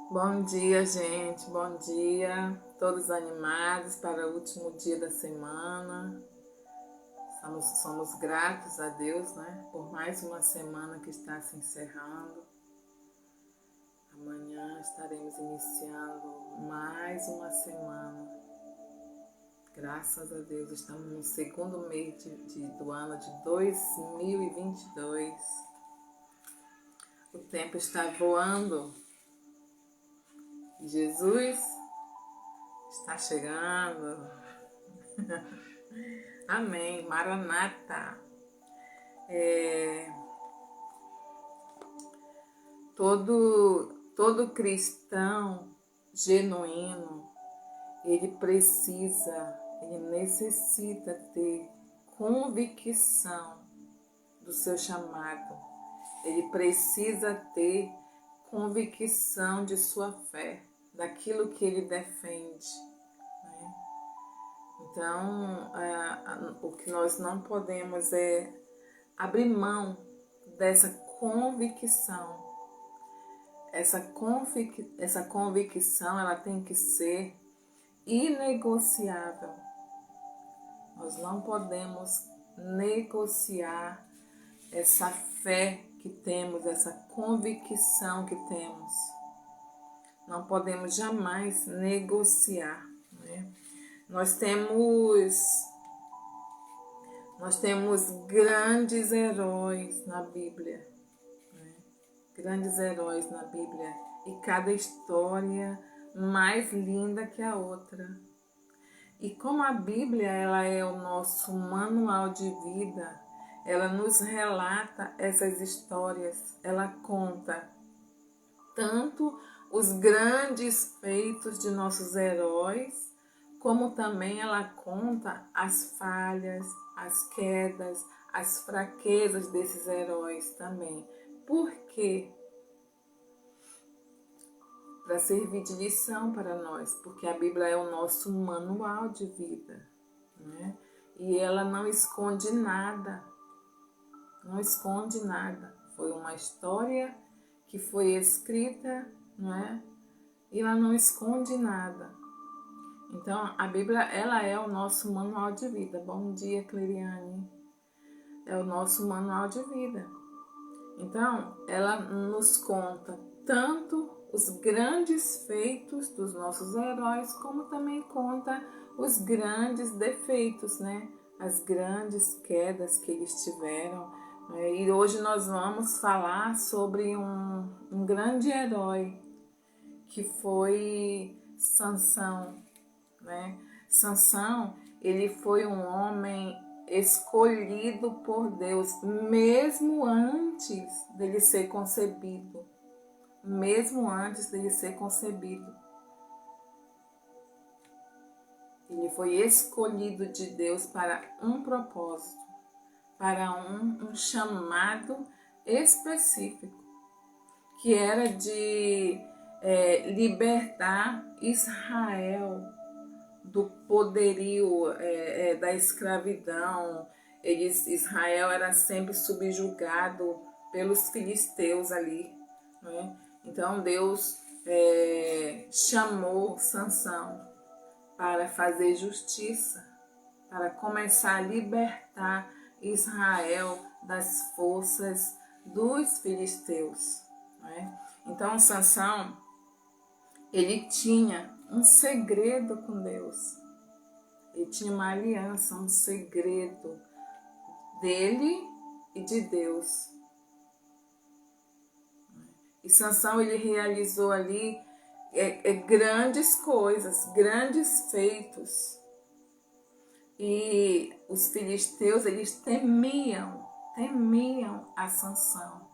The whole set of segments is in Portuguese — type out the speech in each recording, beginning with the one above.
Bom dia, gente. Bom dia. Todos animados para o último dia da semana. Somos gratos a Deus, né? Por mais uma semana que está se encerrando. Amanhã estaremos iniciando mais uma semana. Graças a Deus, estamos no segundo mês do ano de 2022. O tempo está voando. Jesus está chegando. Amém. Maranata. Todo cristão genuíno, ele necessita ter convicção do seu chamado. Ele precisa ter convicção de sua fé, daquilo que ele defende. Né? Então, o que nós não podemos é abrir mão dessa convicção. Essa convicção ela tem que ser inegociável. Nós não podemos negociar essa fé que temos, essa convicção que temos. Não podemos jamais negociar. Né? Nós temos grandes heróis na Bíblia. Grandes heróis na Bíblia. E cada história mais linda que a outra. E como a Bíblia ela é o nosso manual de vida, ela nos relata essas histórias, ela conta tanto os grandes feitos de nossos heróis, como também ela conta as falhas, as quedas, as fraquezas desses heróis também. Por quê? Para servir de lição para nós, porque a Bíblia é o nosso manual de vida, né? E ela não esconde nada, não esconde nada. Foi uma história que foi escrita, né? E ela não esconde nada. Então, a Bíblia, ela é o nosso manual de vida. Bom dia, Cleriane. É o nosso manual de vida. Então, ela nos conta tanto os grandes feitos dos nossos heróis, como também conta os grandes defeitos, né? As grandes quedas que eles tiveram. E hoje nós vamos falar sobre um grande herói, que foi Sansão, né? Sansão, ele foi um homem escolhido por Deus, mesmo antes dele ser concebido. Mesmo antes dele ser concebido. Ele foi escolhido de Deus para um propósito, para um chamado específico, que era de libertar Israel do poderio da escravidão. Israel era sempre subjugado pelos filisteus ali, né? Então Deus chamou Sansão para fazer justiça, para começar a libertar Israel das forças dos filisteus. Né? Então Sansão, ele tinha um segredo com Deus. Ele tinha uma aliança, um segredo dele e de Deus. E Sansão, ele realizou ali grandes coisas, grandes feitos. E os filisteus, eles temiam a Sansão,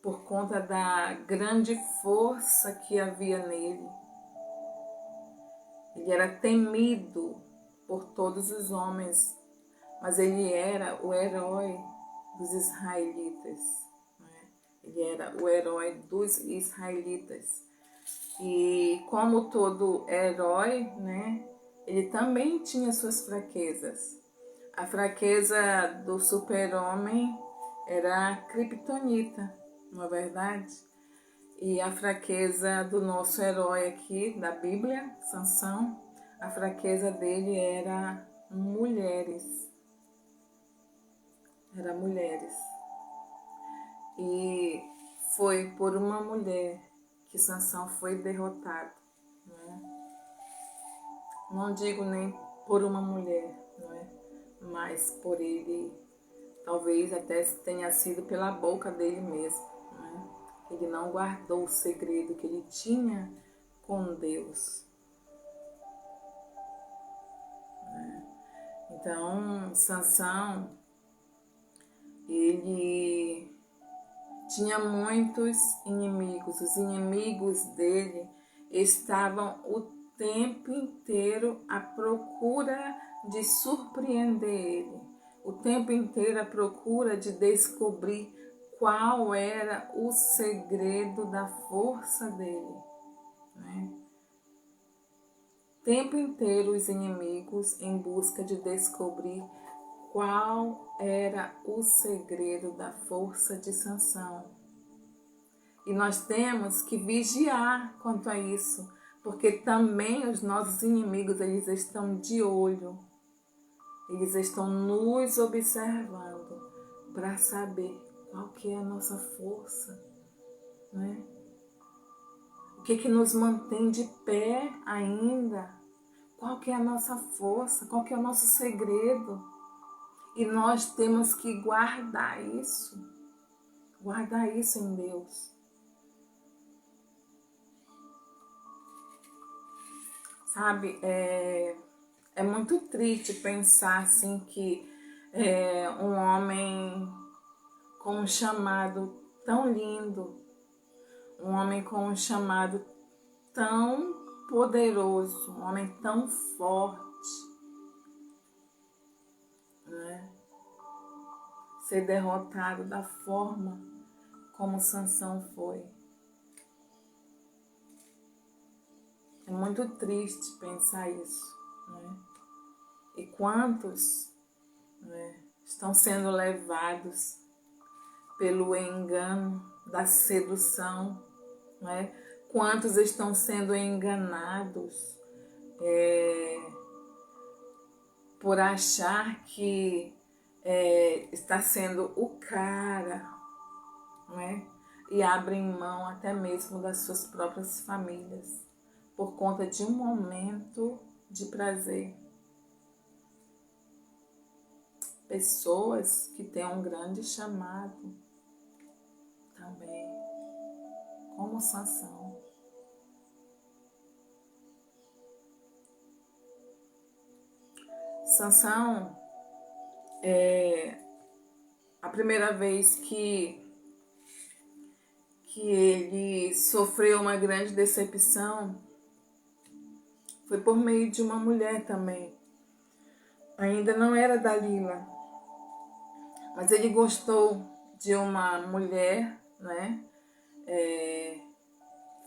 por conta da grande força que havia nele. Ele era temido por todos os homens, mas ele era o herói dos israelitas. Né? Ele era o herói dos israelitas. E como todo herói, né, ele também tinha suas fraquezas. A fraqueza do super-homem era a criptonita, não é verdade? E a fraqueza do nosso herói aqui, da Bíblia, Sansão, a fraqueza dele era mulheres. Era mulheres. E foi por uma mulher que Sansão foi derrotado. Né? Não digo nem por uma mulher, não é? Mas por ele, talvez até tenha sido pela boca dele mesmo. Né? Ele não guardou o segredo que ele tinha com Deus. Né? Então, Sansão, ele tinha muitos inimigos. Os inimigos dele estavam o tempo inteiro à procura de surpreender ele. O tempo inteiro à procura de descobrir qual era o segredo da força dele. Né? O tempo inteiro os inimigos em busca de descobrir qual era o segredo da força de Sansão. E nós temos que vigiar quanto a isso, porque também os nossos inimigos, eles estão de olho, eles estão nos observando para saber qual que é a nossa força, né? O que nos mantém de pé ainda, qual que é a nossa força, qual que é o nosso segredo. E nós temos que guardar isso em Deus. Sabe, é muito triste pensar assim que um homem com um chamado tão lindo, um homem com um chamado tão poderoso, um homem tão forte, né? Ser derrotado da forma como Sansão foi. É muito triste pensar isso, né? E quantos, né, estão sendo levados pelo engano da sedução, né? Quantos estão sendo enganados por achar que está sendo o cara, né? E abrem mão até mesmo das suas próprias famílias por conta de um momento de prazer. Pessoas que têm um grande chamado também, como Sansão. Sansão, a primeira vez que ele sofreu uma grande decepção foi por meio de uma mulher também. Ainda não era Dalila, mas ele gostou de uma mulher, né,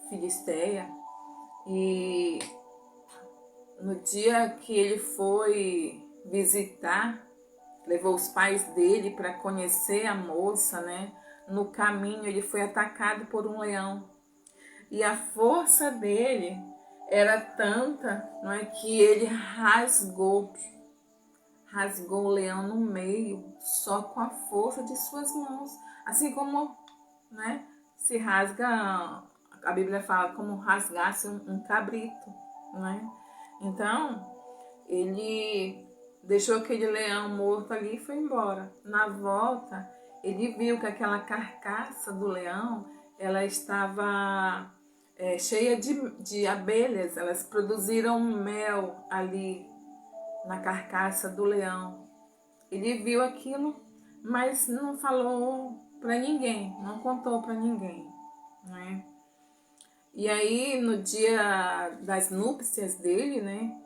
filisteia, e no dia que ele foi visitar, levou os pais dele para conhecer a moça, né? No caminho ele foi atacado por um leão. E a força dele era tanta, não é, que ele rasgou o leão no meio, só com a força de suas mãos. Assim como, né, se rasga, a Bíblia fala como rasgasse um cabrito, né? Então, ele deixou aquele leão morto ali e foi embora. Na volta, ele viu que aquela carcaça do leão, ela estava cheia de abelhas. Elas produziram mel ali na carcaça do leão. Ele viu aquilo, mas não falou para ninguém, não contou para ninguém, né? E aí, no dia das núpcias dele, né,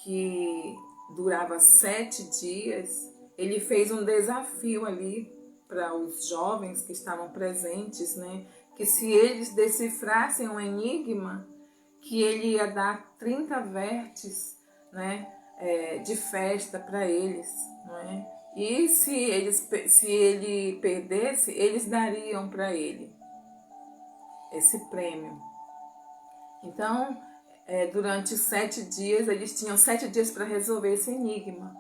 que durava 7 dias, ele fez um desafio ali para os jovens que estavam presentes, né, que se eles decifrassem um enigma, que ele ia dar 30 vertes, né, de festa para eles, não é? E se ele perdesse, eles dariam para ele. esse prêmio. Então, durante os 7 dias, eles tinham 7 dias para resolver esse enigma.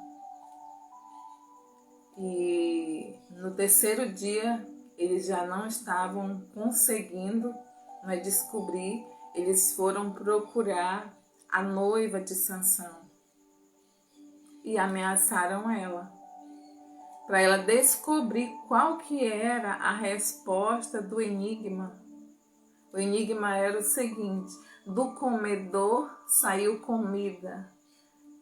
E no terceiro dia, eles já não estavam conseguindo descobrir. Eles foram procurar a noiva de Sansão e ameaçaram ela, para ela descobrir qual que era a resposta do enigma. O enigma era o seguinte: do comedor saiu comida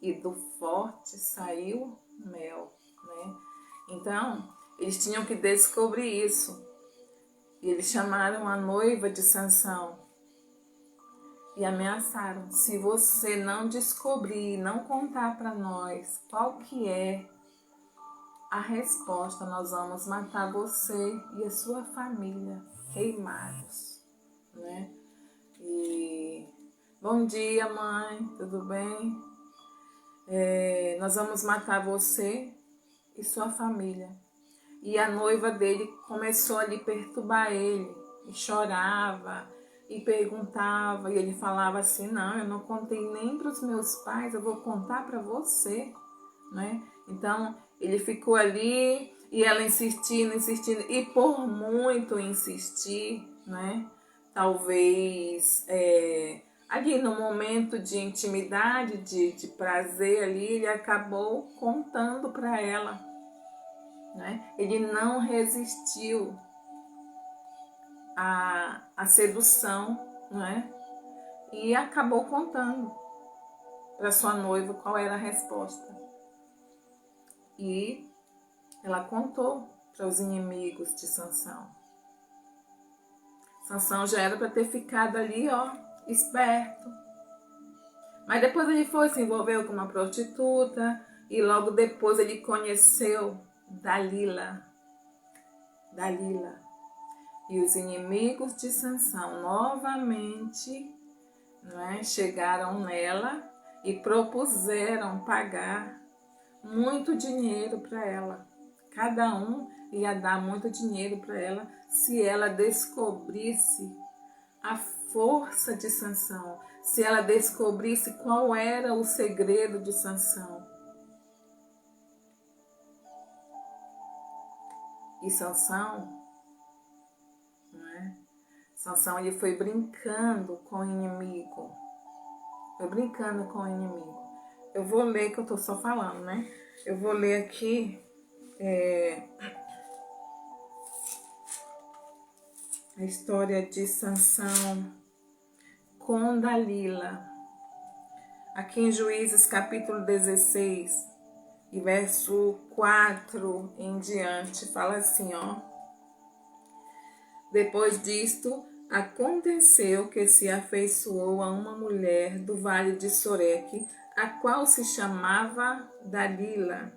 e do forte saiu mel, né? Então, eles tinham que descobrir isso. E eles chamaram a noiva de Sansão e ameaçaram: se você não descobrir, não contar para nós qual que é a resposta, nós vamos matar você e a sua família, queimados, né? E bom dia, mãe, tudo bem? Nós vamos matar você e sua família. E a noiva dele começou a lhe perturbar ele, e chorava, e perguntava, e ele falava assim: não, eu não contei nem para os meus pais, eu vou contar para você, né? Então, ele ficou ali, e ela insistindo, e por muito insistir, né? Talvez ali no momento de intimidade, de prazer ali, ele acabou contando para ela, né? Ele não resistiu à sedução, né? E acabou contando para sua noiva qual era a resposta. E ela contou para os inimigos de Sansão. Sansão já era para ter ficado ali, ó, esperto. Mas depois ele foi, se envolveu com uma prostituta, e logo depois ele conheceu Dalila. E os inimigos de Sansão novamente, chegaram nela e propuseram pagar muito dinheiro para ela. Cada um ia dar muito dinheiro para ela se ela descobrisse a força de Sansão, se ela descobrisse qual era o segredo de Sansão. E Sansão, Sansão, ele foi brincando com o inimigo. Eu vou ler, que eu tô só falando, né? Eu vou ler aqui a história de Sansão com Dalila. Aqui em Juízes capítulo 16, e verso 4 em diante, fala assim, ó. Depois disto, aconteceu que se afeiçoou a uma mulher do vale de Soreque, a qual se chamava Dalila.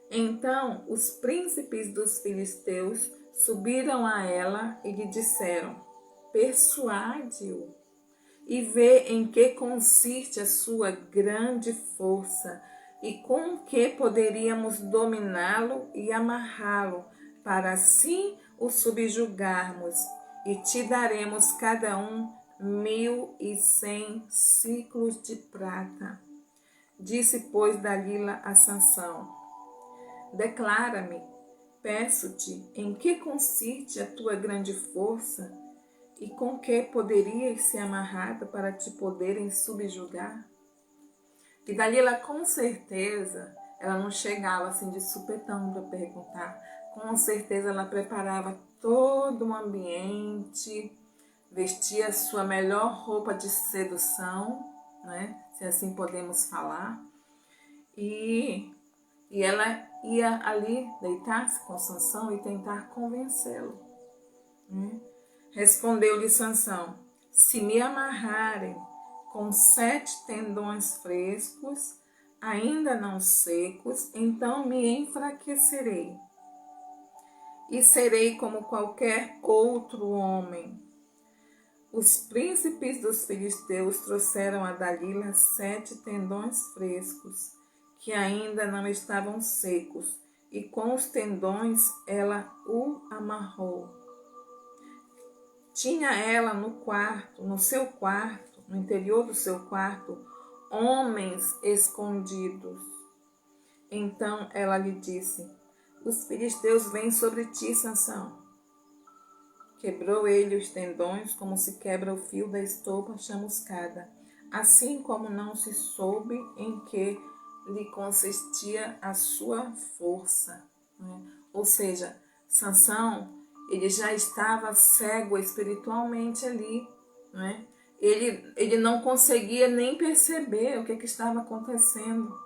Então os príncipes dos filisteus subiram a ela e lhe disseram: persuade-o e vê em que consiste a sua grande força e com que poderíamos dominá-lo e amarrá-lo, para assim o subjugarmos, e te daremos cada um 1.100 ciclos de prata. Disse, pois, Dalila a Sansão: declara-me, peço-te, em que consiste a tua grande força e com que poderias ser amarrada para te poderem subjugar? E Dalila, com certeza, ela não chegava assim de supetão para perguntar. Com certeza ela preparava todo o ambiente, vestia a sua melhor roupa de sedução, né? Se assim podemos falar. E ela ia ali deitar-se com Sansão e tentar convencê-lo. Respondeu-lhe Sansão: se me amarrarem com 7 tendões frescos, ainda não secos, então me enfraquecerei e serei como qualquer outro homem. Os príncipes dos filisteus trouxeram a Dalila 7 tendões frescos, que ainda não estavam secos, e com os tendões ela o amarrou. Tinha ela no seu quarto, no interior do seu quarto, homens escondidos. Então ela lhe disse: os filisteus vêm sobre ti, Sansão. Quebrou ele os tendões, como se quebra o fio da estopa chamuscada, assim como não se soube em que lhe consistia a sua força. Né? Ou seja, Sansão, ele já estava cego espiritualmente ali, né? Ele não conseguia nem perceber o que estava acontecendo.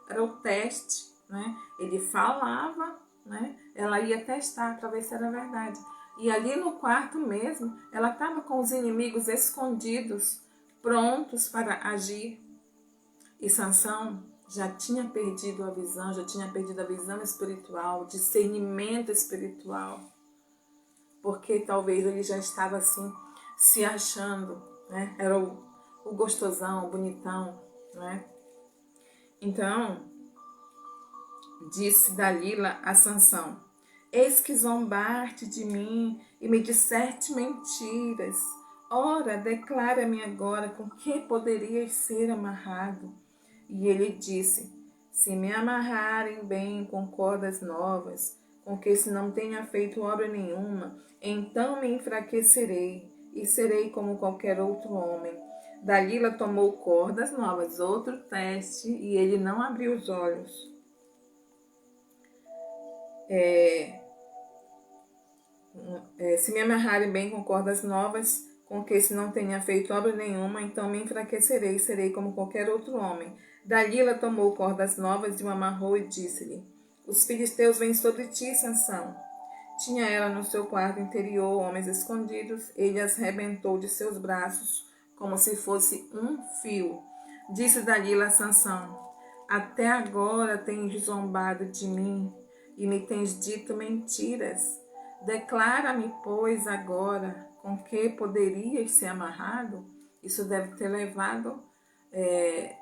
Era o teste, né? Ele falava, né? Ela ia testar para ver se era verdade. E ali no quarto mesmo, ela estava com os inimigos escondidos, prontos para agir. E Sansão já tinha perdido a visão, já tinha perdido a visão espiritual, discernimento espiritual, porque talvez ele já estava assim, se achando, né? Era o gostosão, o bonitão, né? Então, disse Dalila a Sansão: eis que zombaste de mim e me disseste mentiras. Ora, declara-me agora com que poderias ser amarrado. E ele disse: se me amarrarem bem com cordas novas, com que se não tenha feito obra nenhuma, então me enfraquecerei e serei como qualquer outro homem. Dalila tomou cordas novas, outro teste, e ele não abriu os olhos. Se me amarrarem bem com cordas novas, com que se não tenha feito obra nenhuma, então me enfraquecerei e serei como qualquer outro homem. Dalila tomou cordas novas e o amarrou e disse-lhe: os filisteus vêm sobre ti, Sansão. Tinha ela no seu quarto interior homens escondidos, ele as rebentou de seus braços, como se fosse um fio. Disse Dalila a Sansão: até agora tens zombado de mim e me tens dito mentiras. Declara-me, pois, agora com que poderias ser amarrado. Isso deve ter levado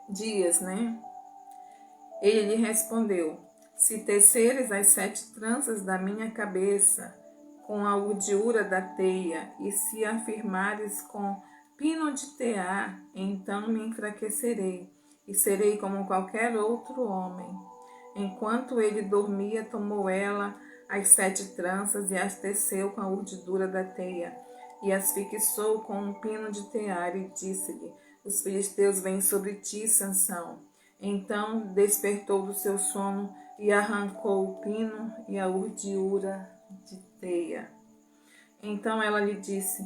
dias, né? Ele lhe respondeu: se teceres as 7 tranças da minha cabeça com a urdidura da teia, e se afirmares com pino de tear, então me enfraquecerei e serei como qualquer outro homem. Enquanto ele dormia, tomou ela as 7 tranças e as teceu com a urdidura da teia, e as fixou com um pino de tear, e disse-lhe: os filisteus vêm sobre ti, Sansão. Então despertou do seu sono e arrancou o pino e a urdidura de teia. Então ela lhe disse: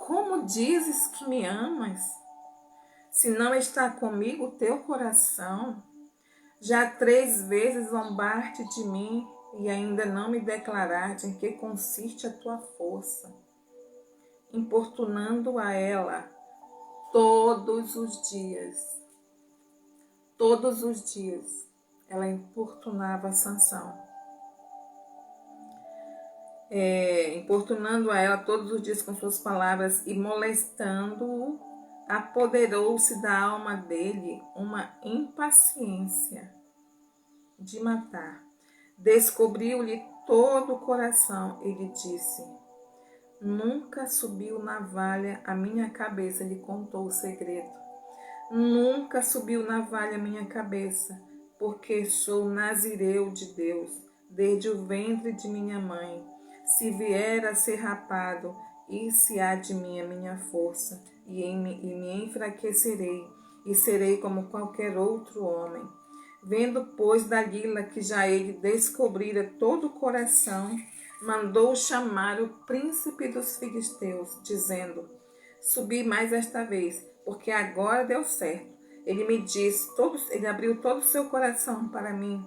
como dizes que me amas, se não está comigo o teu coração? Já 3 vezes zombaste de mim e ainda não me declaraste em que consiste a tua força, importunando a ela todos os dias. Todos os dias ela importunava Sansão. Importunando a ela todos os dias com suas palavras e molestando-o, apoderou-se da alma dele uma impaciência de matar. Descobriu-lhe todo o coração e lhe disse: nunca subiu navalha à minha cabeça. Lhe contou o segredo. Nunca subiu navalha à minha cabeça, porque sou nazireu de Deus, desde o ventre de minha mãe. Se vier a ser rapado, ir-se há de mim a minha força, e me enfraquecerei, e serei como qualquer outro homem. Vendo, pois, Dalila que já ele descobrira todo o coração, mandou chamar o príncipe dos filisteus, dizendo: subi mais esta vez, porque agora deu certo. Ele me disse, ele abriu todo o seu coração para mim.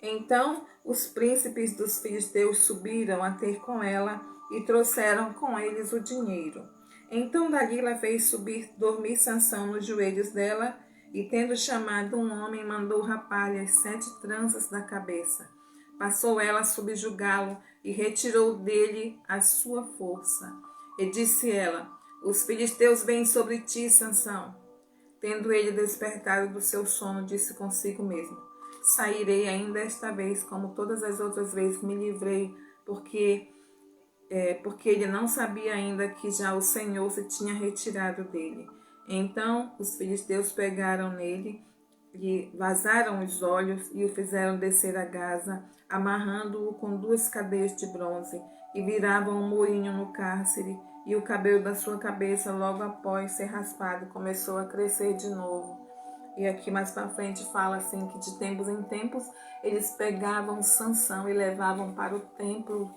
Então os príncipes dos filisteus subiram a ter com ela e trouxeram com eles o dinheiro. Então Dalila fez dormir Sansão nos joelhos dela, e tendo chamado um homem, mandou rapar-lhe as 7 tranças da cabeça. Passou ela a subjugá-lo e retirou dele a sua força. E disse ela: os filisteus vêm sobre ti, Sansão. Tendo ele despertado do seu sono, disse consigo mesmo: sairei ainda esta vez, como todas as outras vezes me livrei, porque porque ele não sabia ainda que já o Senhor se tinha retirado dele. Então os filisteus pegaram nele e vazaram os olhos e o fizeram descer a Gaza, amarrando-o com 2 cadeias de bronze, e viravam um moinho no cárcere, e o cabelo da sua cabeça, logo após ser raspado, começou a crescer de novo. E aqui mais para frente fala assim que de tempos em tempos eles pegavam Sansão e levavam para o templo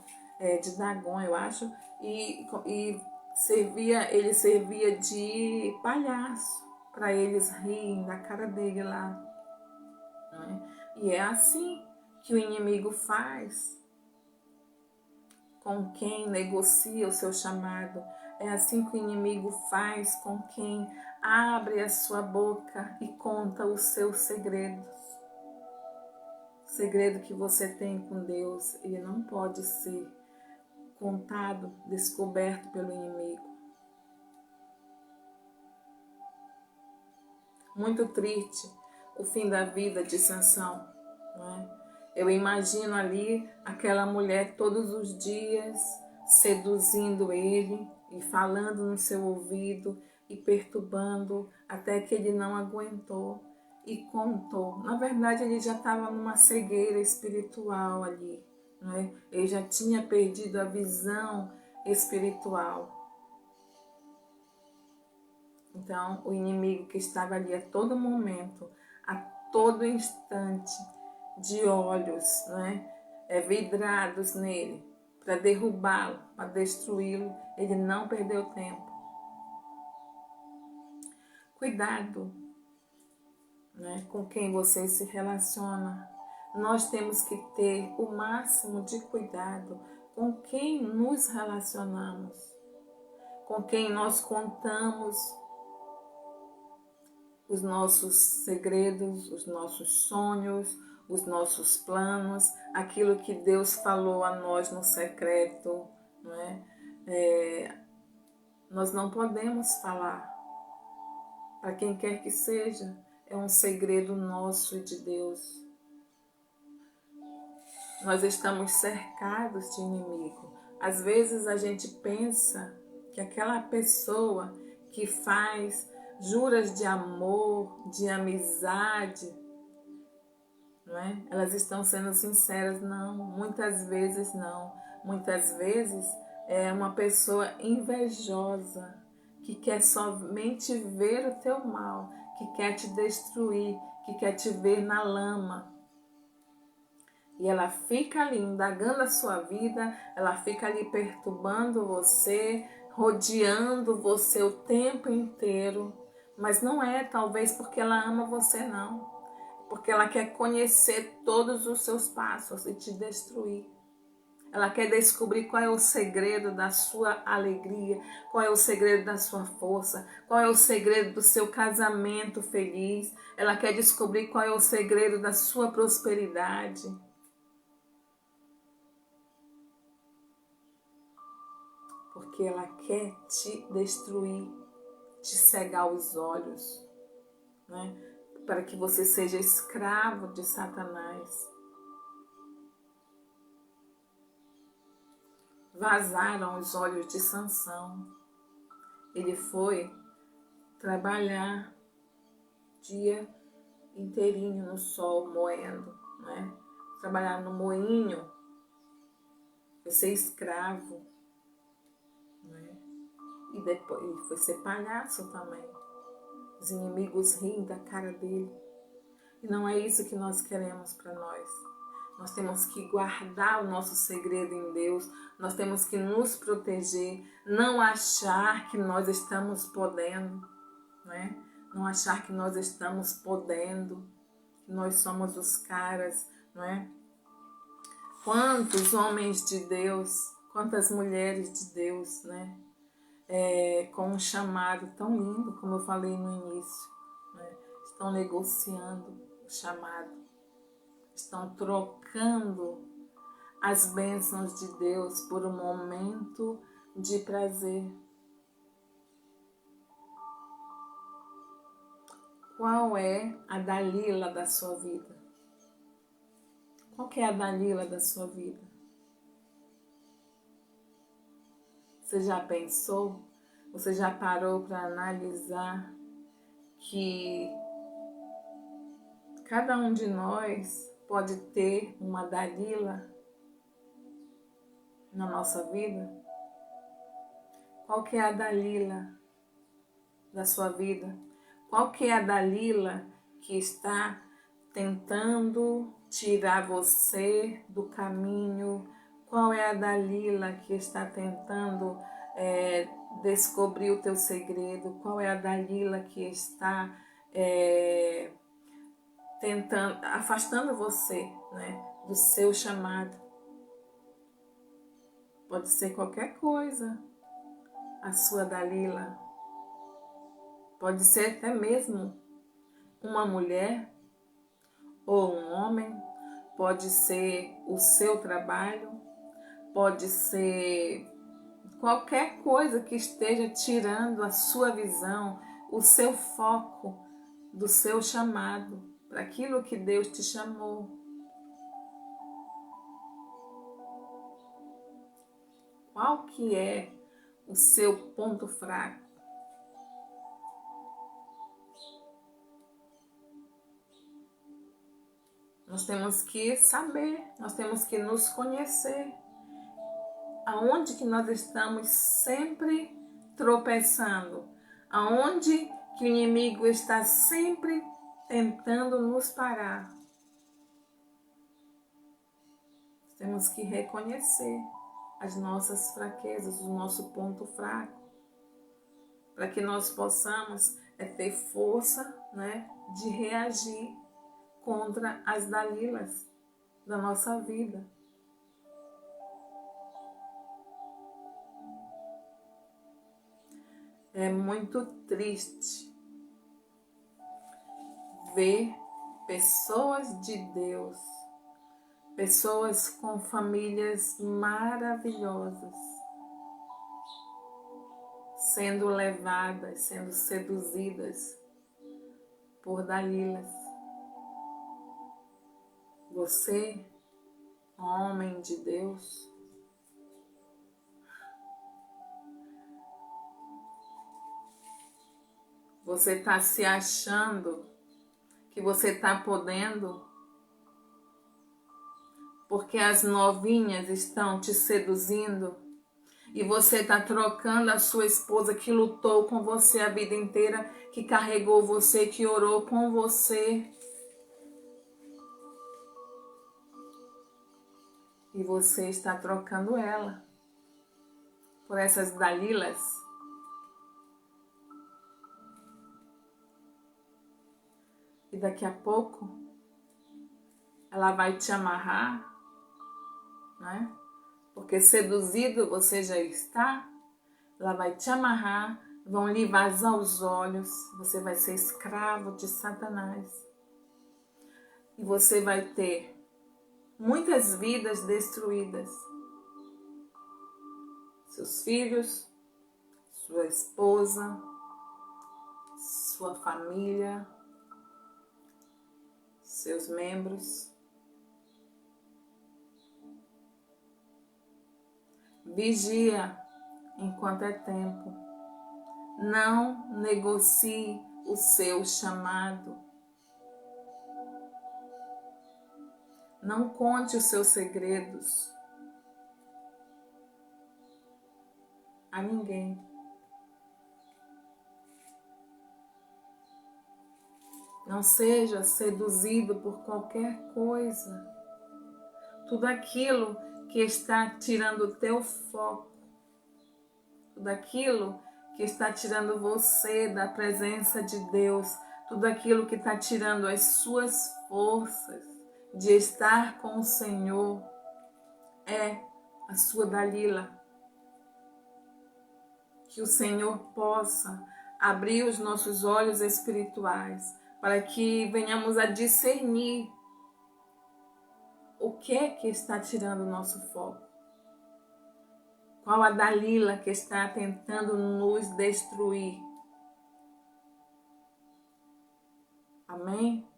de Dagon, eu acho, e ele servia de palhaço para eles rirem da cara dele lá, né? E é assim que o inimigo faz com quem negocia o seu chamado. É assim que o inimigo faz com quem abre a sua boca e conta os seus segredos. O segredo que você tem com Deus, ele não pode ser contado, descoberto pelo inimigo. Muito triste o fim da vida de Sansão, né? Eu imagino ali aquela mulher todos os dias seduzindo ele e falando no seu ouvido e perturbando até que ele não aguentou e contou. Na verdade, ele já estava numa cegueira espiritual ali, né? Ele já tinha perdido a visão espiritual. Então, o inimigo que estava ali a todo momento, a todo instante, de olhos, né, vidrados nele, para derrubá-lo, para destruí-lo, ele não perdeu tempo. Cuidado, né, com quem você se relaciona. Nós temos que ter o máximo de cuidado com quem nos relacionamos, com quem nós contamos os nossos segredos, os nossos sonhos, os nossos planos, aquilo que Deus falou a nós no secreto, não é? Nós não podemos falar para quem quer que seja, é um segredo nosso e de Deus. Nós estamos cercados de inimigo. Às vezes a gente pensa que aquela pessoa que faz juras de amor, de amizade, não é? Elas estão sendo sinceras. Não, muitas vezes não. Muitas vezes é uma pessoa invejosa que quer somente ver o teu mal, que quer te destruir, que quer te ver na lama. E ela fica ali indagando a sua vida, ela fica ali perturbando você, rodeando você o tempo inteiro. Mas não é talvez porque ela ama você, não. Porque ela quer conhecer todos os seus passos e te destruir. Ela quer descobrir qual é o segredo da sua alegria, qual é o segredo da sua força, qual é o segredo do seu casamento feliz. Ela quer descobrir qual é o segredo da sua prosperidade. Porque ela quer te destruir, te cegar os olhos, né? Para que você seja escravo de Satanás. Vazaram os olhos de Sansão. Ele foi trabalhar dia inteirinho no sol, moendo, né? Trabalhar no moinho, foi ser escravo, né? E depois ele foi ser palhaço também. Os inimigos riem da cara dele. E não é isso que nós queremos para nós. Nós temos que guardar o nosso segredo em Deus. Nós temos que nos proteger. Não achar que nós estamos podendo, né? Não achar que nós estamos podendo, que nós somos os caras, não é? Quantos homens de Deus, quantas mulheres de Deus, né? Com um chamado tão lindo, como eu falei no início, né? Estão negociando o chamado, estão trocando as bênçãos de Deus por um momento de prazer. Qual é a Dalila da sua vida? Qual que é a Dalila da sua vida? Você já pensou? Você já parou para analisar que cada um de nós pode ter uma Dalila na nossa vida? Qual que é a Dalila da sua vida? Qual que é a Dalila que está tentando tirar você do caminho? Qual é a Dalila que está tentando descobrir o teu segredo? Qual é a Dalila que está tentando, afastando você, né, do seu chamado? Pode ser qualquer coisa, a sua Dalila. Pode ser até mesmo uma mulher ou um homem, pode ser o seu trabalho, pode ser qualquer coisa que esteja tirando a sua visão, o seu foco do seu chamado, para aquilo que Deus te chamou. Qual que é o seu ponto fraco? Nós temos que saber, nós temos que nos conhecer. Aonde que nós estamos sempre tropeçando? Aonde que o inimigo está sempre tentando nos parar? Temos que reconhecer as nossas fraquezas, o nosso ponto fraco, para que nós possamos ter força, né, de reagir contra as Dalilas da nossa vida. É muito triste ver pessoas de Deus, pessoas com famílias maravilhosas, sendo levadas, sendo seduzidas por Dalilas. Você, homem de Deus, você está se achando que você está podendo porque as novinhas estão te seduzindo e você está trocando a sua esposa que lutou com você a vida inteira, que carregou você, que orou com você. E você está trocando ela por essas Dalilas. E daqui a pouco ela vai te amarrar, né? Porque seduzido você já está. Ela vai te amarrar, vão lhe vazar os olhos. Você vai ser escravo de Satanás. E você vai ter muitas vidas destruídas. Seus filhos, sua esposa, sua família, seus membros. Vigia enquanto é tempo. Não negocie o seu chamado. Não conte os seus segredos a ninguém. Não seja seduzido por qualquer coisa. Tudo aquilo que está tirando o teu foco, tudo aquilo que está tirando você da presença de Deus, tudo aquilo que está tirando as suas forças de estar com o Senhor, é a sua Dalila. Que o Senhor possa abrir os nossos olhos espirituais para que venhamos a discernir o que é que está tirando o nosso foco. Qual a Dalila que está tentando nos destruir. Amém?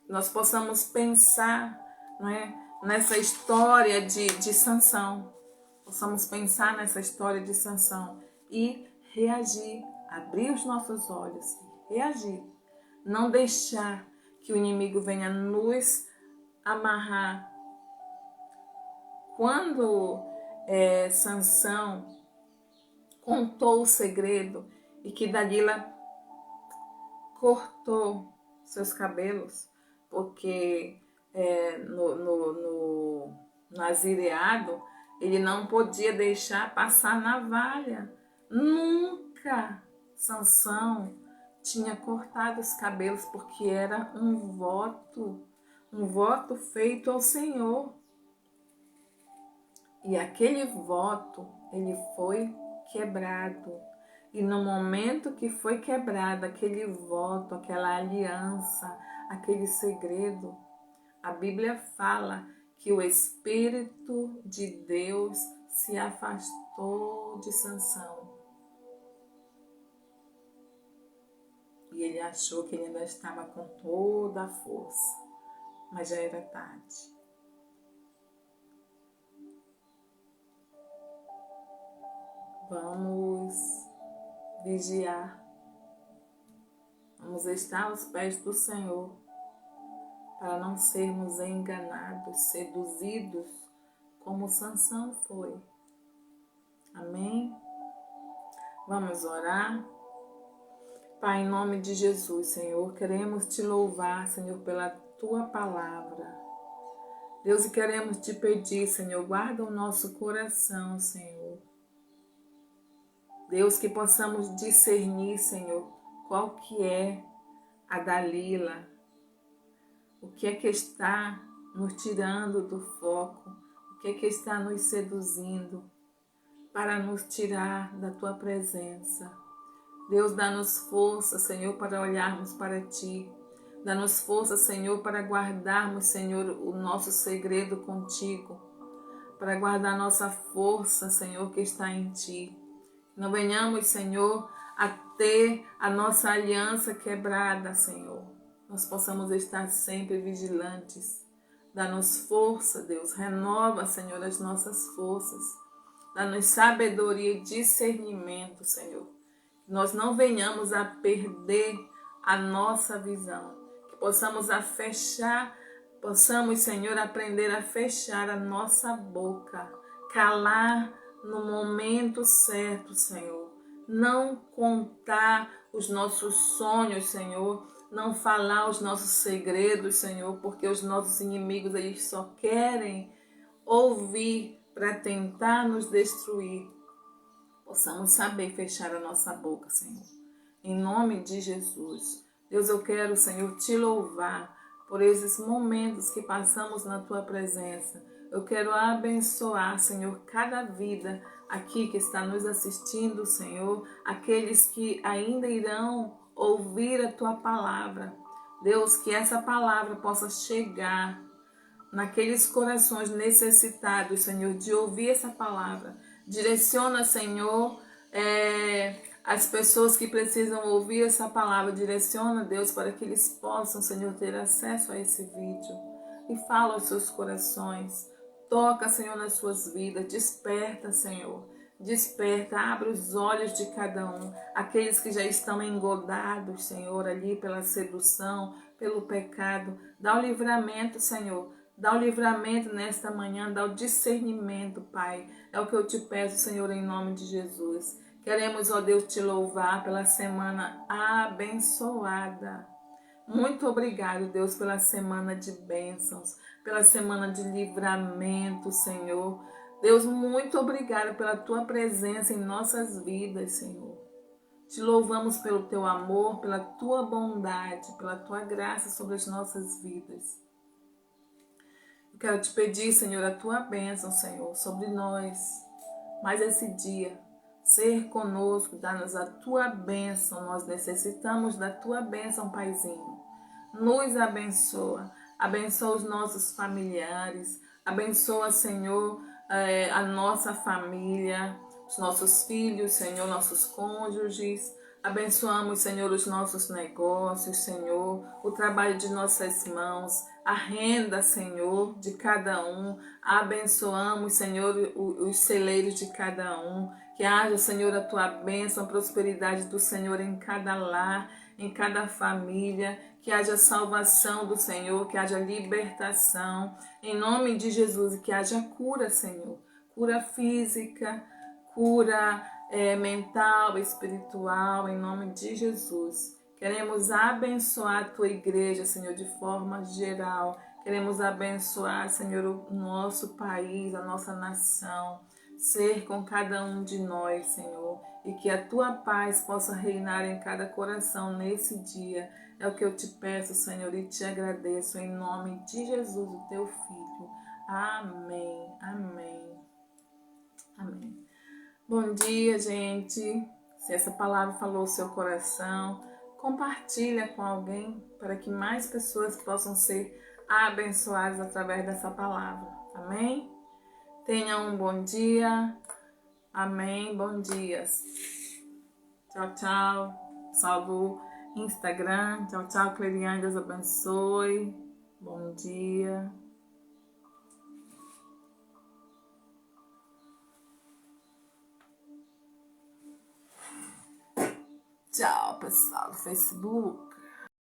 Nós possamos pensar, não é, nessa história de Sansão. possamos pensar nessa história de Sansão e reagir, abrir os nossos olhos e reagir. Não deixar que o inimigo venha nos amarrar. Quando Sansão contou o segredo e que Dalila cortou seus cabelos, porque no nazireado ele não podia deixar passar navalha. Nunca Sansão tinha cortado os cabelos, porque era um voto feito ao Senhor. E aquele voto, ele foi quebrado. E no momento que foi quebrado aquele voto, aquela aliança, aquele segredo, a Bíblia fala que o Espírito de Deus se afastou de Sansão. E ele achou que ele ainda estava com toda a força, mas já era tarde. Vamos vigiar. Vamos estar aos pés do Senhor, para não sermos enganados, seduzidos, como Sansão foi. Amém? Vamos orar? Pai, em nome de Jesus, Senhor, queremos te louvar, Senhor, pela tua palavra. Deus, e queremos te pedir, Senhor, guarda o nosso coração, Senhor. Deus, que possamos discernir, Senhor, qual que é a Dalila, o que é que está nos tirando do foco, o que é que está nos seduzindo para nos tirar da tua presença. Deus, dá-nos força, Senhor, para olharmos para ti. Dá-nos força, Senhor, para guardarmos, Senhor, o nosso segredo contigo, para guardar nossa força, Senhor, que está em ti. Não venhamos, Senhor, a ter a nossa aliança quebrada, Senhor. Nós possamos estar sempre vigilantes. Dá-nos força, Deus. Renova, Senhor, as nossas forças. Dá-nos sabedoria e discernimento, Senhor. Que nós não venhamos a perder a nossa visão. Que possamos Senhor, aprender a fechar a nossa boca. Calar no momento certo, Senhor. Não contar os nossos sonhos, Senhor. Não falar os nossos segredos, Senhor, porque os nossos inimigos, eles só querem ouvir para tentar nos destruir. Possamos saber fechar a nossa boca, Senhor. Em nome de Jesus. Deus, eu quero, Senhor, te louvar por esses momentos que passamos na tua presença. Eu quero abençoar, Senhor, cada vida aqui que está nos assistindo, Senhor, aqueles que ainda irão ouvir a tua palavra. Deus, que essa palavra possa chegar naqueles corações necessitados, Senhor, de ouvir essa palavra. Direciona, Senhor, as pessoas que precisam ouvir essa palavra. Direciona, Deus, para que eles possam, Senhor, ter acesso a esse vídeo. E fala aos seus corações. Toca, Senhor, nas suas vidas. Desperta, Senhor. Desperta, abre os olhos de cada um. Aqueles que já estão engodados, Senhor, ali pela sedução, pelo pecado. Dá o livramento, Senhor. Dá o livramento nesta manhã. Dá o discernimento, Pai. É o que eu te peço, Senhor, em nome de Jesus. Queremos, ó Deus, te louvar pela semana abençoada. Muito obrigado, Deus, pela semana de bênçãos, pela semana de livramento, Senhor. Deus, muito obrigado pela tua presença em nossas vidas, Senhor. Te louvamos pelo teu amor, pela tua bondade, pela tua graça sobre as nossas vidas. Eu quero te pedir, Senhor, a tua bênção, Senhor, sobre nós. Mais esse dia, ser conosco, dá-nos a tua bênção. Nós necessitamos da tua bênção, Paizinho. Nos abençoa. Abençoa os nossos familiares. Abençoa, Senhor, a nossa família, os nossos filhos, Senhor, nossos cônjuges. Abençoamos, Senhor, os nossos negócios, Senhor, o trabalho de nossas mãos, a renda, Senhor, de cada um. Abençoamos, Senhor, os celeiros de cada um. Que haja, Senhor, a tua bênção, a prosperidade do Senhor em cada lar, em cada família. Que haja salvação do Senhor, que haja libertação. Em nome de Jesus, e que haja cura, Senhor. Cura física, cura mental, espiritual, em nome de Jesus. Queremos abençoar a tua igreja, Senhor, de forma geral. Queremos abençoar, Senhor, o nosso país, a nossa nação. Ser com cada um de nós, Senhor. E que a tua paz possa reinar em cada coração nesse dia. É o que eu te peço, Senhor, e te agradeço em nome de Jesus, o teu Filho. Amém, amém, amém. Bom dia, gente. Se essa palavra falou o seu coração, compartilha com alguém para que mais pessoas possam ser abençoadas através dessa palavra. Amém? Tenha um bom dia. Amém. Bom dias. Tchau, tchau. Salvo Instagram. Tchau, tchau, Cleriane. Deus abençoe. Bom dia. Tchau, pessoal do Facebook.